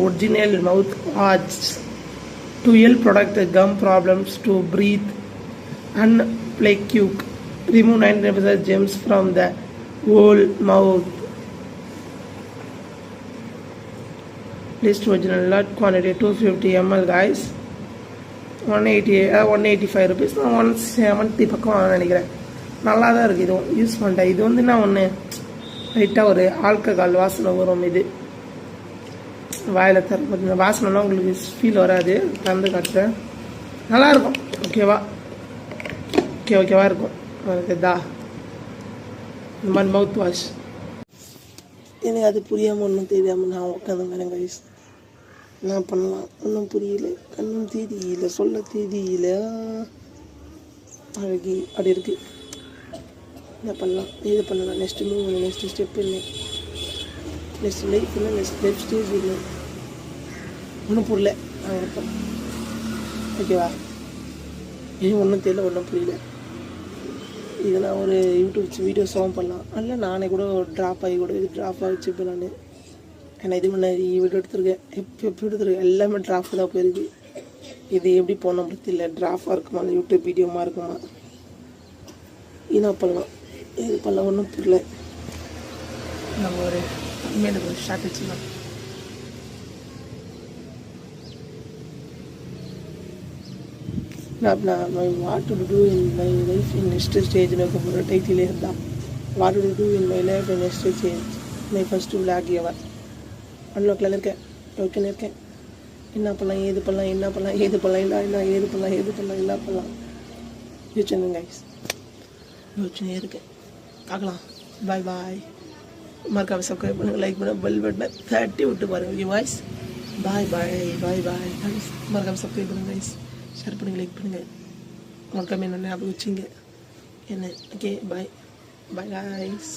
original mouthwash to help protect the gum problems, to breathe and plaque, remove 99% germs from the whole mouth. List original lot quantity 250 ml guys. 185 rupees. 170 பக்கம் நினைக்கிறேன். நல்லா தான் இருக்குது. இதுவும் use பண்ணிட்டேன். இது வந்து நான் ஒன்று லைட்டாக ஒரு ஆல்கஹால் வாசனை வரும். இது வாயில் தர வாசனைலாம் உங்களுக்கு ஃபீல் வராது. தந்து காட்டுறேன். நல்லாயிருக்கும். ஓகேவா இருக்கும். இருக்குதா இந்த மாதிரி மவுத் வாஷ். எனக்கு அது புரியாமல் ஒன்றும் தெரியாமல் நான் உட்காந்துங்கிறேன் கைஸ். என்ன பண்ணலாம் ஒன்றும் புரியல, கண்ணும் தெரியல, சொல்ல தெரியல. அழகி அப்படி இருக்குது. என்ன பண்ணலாம், இது பண்ணலாம், நெக்ஸ்ட் மூவ் இல்லை, நெக்ஸ்ட் ஸ்டெப் இல்லை, நெக்ஸ்ட் லைஃப் இல்லை, நெக்ஸ்ட் லைஃப் ஸ்டேஜ் இல்லை. ஒன்றும் புரியல. இருப்பேன். ஓகேவா, இது ஒன்றும் தெரியல, ஒன்றும் புரியல. இது நான் ஒரு யூடியூப் வீடியோஸாகவும் பண்ணலாம். அல்ல நானே கூட ட்ராப் ஆகி கூட இது ட்ராப் ஆகிச்சுப்பேன். நான் ஏன்னா இது முன்னாடி வீடியோ எடுத்துருக்கேன். எப்போ எடுத்துருக்கேன் எல்லாமே ட்ராஃப் தான் போயிருக்கு. இது எப்படி போன தெரியல. ட்ராஃபாக இருக்குமா, யூடியூப் வீடியோமாக இருக்குமா, என்ன பண்ணலாம், இது பண்ணலாம், ஒன்றும் புரியல. நம்ம ஒரு மேலே ஒரு ஷார்ட் வச்சுக்கலாம். What to do in my life in next stage னு ஒரு டைட்டிலே இருந்தால் What to do in my life in next stage. my first vlog ever. அன்லாக்ல இருக்கேன். ஓகேன்னு இருக்கேன். என்ன பண்ணலாம், ஏது பண்ணலாம், என்ன பண்ணலாம், ஏது பண்ணலாம், என்ன பண்ணலாம் யோசிச்சுங்க கைஸ். யோசிச்சுனே இருக்கேன். பார்க்கலாம். பாய் பாய். மறக்காம சப்ஸ்கிரைப் பண்ணுங்கள், லைக் பண்ணுங்கள், பெல் பட்டனை தட்டி விட்டு பாருங்கள். Okay voice. Bye guys. மறக்காம சப்ஸ்கிரைப் பண்ணுங்கள் கைஸ். ஷேர் பண்ணுங்கள், லைக் பண்ணுங்கள். மறக்காம என்ன ஞாபகம் வச்சுங்க என்ன. Okay bye guys.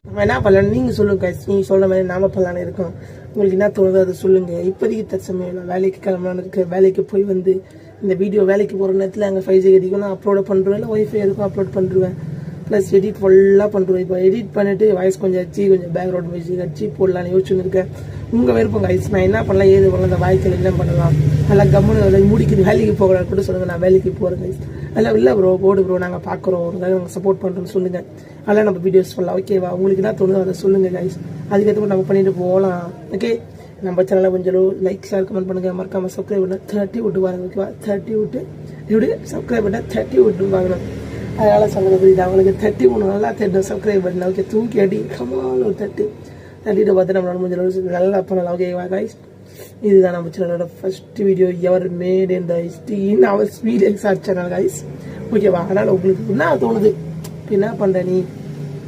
நம்ம என்ன பண்ணலாம் நீங்கள் சொல்லுங்கள் கைஸ். நீங்கள் சொல்கிற மாதிரி நாம பண்ணலான்னு இருக்கோம். உங்களுக்கு என்ன தோணுதோ அதை சொல்லுங்கள். இப்போதைக்கு தற்சமயம் நான் வேலைக்கு கிளம்பலான்னு இருக்கேன். வேலைக்கு போய் வந்து இந்த வீடியோ வேலைக்கு போகிற நேரத்தில் அங்கே 5G கிடைக்கும். நான் அப்லோட் பண்ணுறேன், இல்லை ஒய்ஃபை இருக்கும் அப்லோட் பண்ணிடுவேன். ப்ளஸ் எடிட் ஃபுல்லாக பண்ணுறேன். இப்போ எடிட் பண்ணிவிட்டு வாய்ஸ் கொஞ்சம் அடிச்சு, கொஞ்சம் பேக்ரவுண்ட் மியூசிக் அடிச்சு போடலான்னு யோசிச்சுன்னு இருக்கேன். உங்கள் விருப்பம் கைஸ். நான் என்ன பண்ணலாம், ஏது பண்ணலாம், அந்த வாய்க்கில் என்ன பண்ணலாம், நல்லா கம்முன்னு முடிக்குது. வேலைக்கு போகலான்னு கூட சொல்லுங்கள். நான் வேலைக்கு போகிறேன் கைஸ். அதெல்லாம் இல்லை ப்ரோ, போடு ப்ரோ, நாங்கள் பார்க்குறோம், ஒரு நாங்கள் சப்போர்ட் பண்ணுறோன்னு சொல்லுங்கள். அதெல்லாம் நம்ம வீடியோஸ் பண்ணலாம். ஓகேவா, உங்களுக்கு என்ன தோணுதோ அதை சொல்லுங்கள் கைஸ். அதுக்கேற்ற மாதிரி நம்ம பண்ணிட்டு போகலாம். ஓகே, நம்ம சேனலை கொஞ்சம் லைக் ஷேர் கமெண்ட் பண்ணுங்கள். மறக்காமல் சப்ஸ்கிரைப் பண்ண 30 விட்டு வாங்க. ஓகேவா, 30 விட்டு எப்படி சப்ஸ்கிரைப் பண்ண 30 விட்டு வாங்கணும். அதனால் சொல்லுங்கள் புரியுது. அவங்களுக்கு 31 நல்லா 30 சப்ஸ்கிரைப் பண்ணலாம். ஓகே, தூக்கி அடி கமால் ஒரு 30 பார்த்து நம்மளால முடிஞ்ச நல்லா பண்ணலாம். ஓகேவா கைஸ், இதுதான் நம்ம சேனலோட first video ever made in the history in our speed exact channel guys. ஓகேவா, அதனால் உங்களுக்கு என்ன தோணுது, இப்போ என்ன பண்ணுறேன் நீ.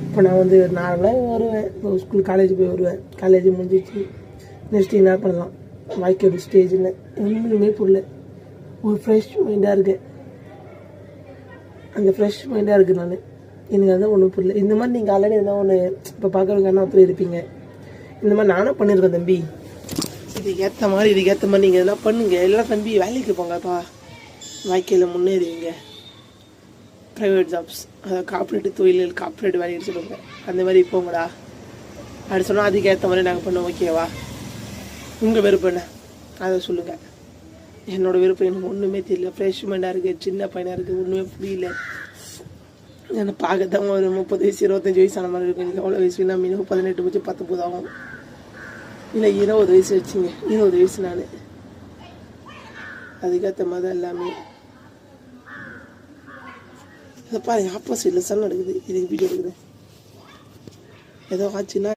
இப்போ நான் வந்து நார்மலாக வருவேன், ஸ்கூல் காலேஜ் போய் வருவேன். காலேஜ் முடிஞ்சிச்சு. நெக்ஸ்ட் என்ன பண்ணலாம், வாழ்க்கையோட ஸ்டேஜில் ஒன்றுமே புரியல. ஒரு ஃப்ரெஷ் மைண்டாக இருக்கேன். அந்த ஃப்ரெஷ் மைண்டாக இருக்குது. நான் எனக்கு அதான் ஒன்றும் புரியல. இந்த மாதிரி நீங்கள் ஆல்ரெடி எதாவது ஒன்று இப்போ பார்க்குறவங்க என்ன அப்படி இருப்பீங்க. இந்த மாதிரி நானும் பண்ணியிருக்கேன் தம்பி. இதுக்கேற்ற மாதிரி நீங்கள் எதனா பண்ணுங்க. எல்லாம் தம்பி வேலைக்கு போங்கப்பா, வாழ்க்கையில் முன்னேறுவீங்க. ப்ரைவேட் ஜாப்ஸ், அதாவது கார்ப்பரேட் தொழில்கள், கார்ப்பரேட் வேலைன்னு சொல்லுவாங்க. அந்த மாதிரி போங்கடா அப்படி சொன்னால் அதுக்கேற்ற மாதிரி நாங்கள் பண்ணுவோம். ஓகேவா, உங்கள் விருப்பம் என்ன அதை சொல்லுங்கள். என்னோடய விருப்பம் எனக்கு ஒன்றுமே தெரியல. ஃப்ரெஷ் மைண்டாக இருக்குது, சின்ன பையனாக இருக்குது, ஒன்றுமே புரியல. எனக்கு பார்க்கத்தான் ஒரு 30 வயசு 25 வயசு ஆன மாதிரி இருக்குது. எனக்கு அவ்வளோ வயசு நான் மினிமம் 18 வச்சு 19 ஆகும். இல்லை 20 வயசு வச்சுங்க, 20 வயசு நான். அதுக்கேற்ற மாதிரி தான் எல்லாமே. அதை பாருங்க, ஆப்போசிட்டில் சன் நடக்குது. இதுக்கு வீடியோ எடுக்குது. ஏதோ ஆச்சுன்னா